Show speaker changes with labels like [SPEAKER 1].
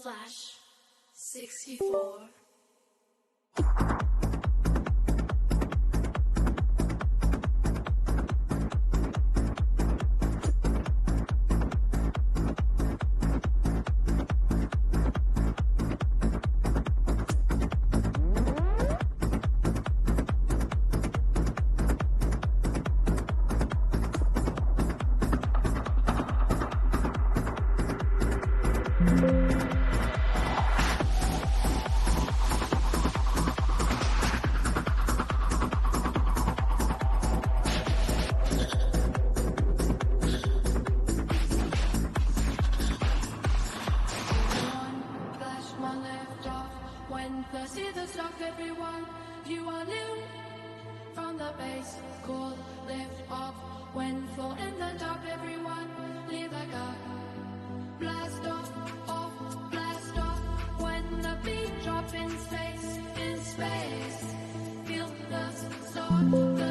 [SPEAKER 1] Flash 64. When thirsty the stock everyone, you are new from the base, cool, lift off. When full in the dark everyone, leave like a blast off, blast off. When the beat drop in space, feel the start.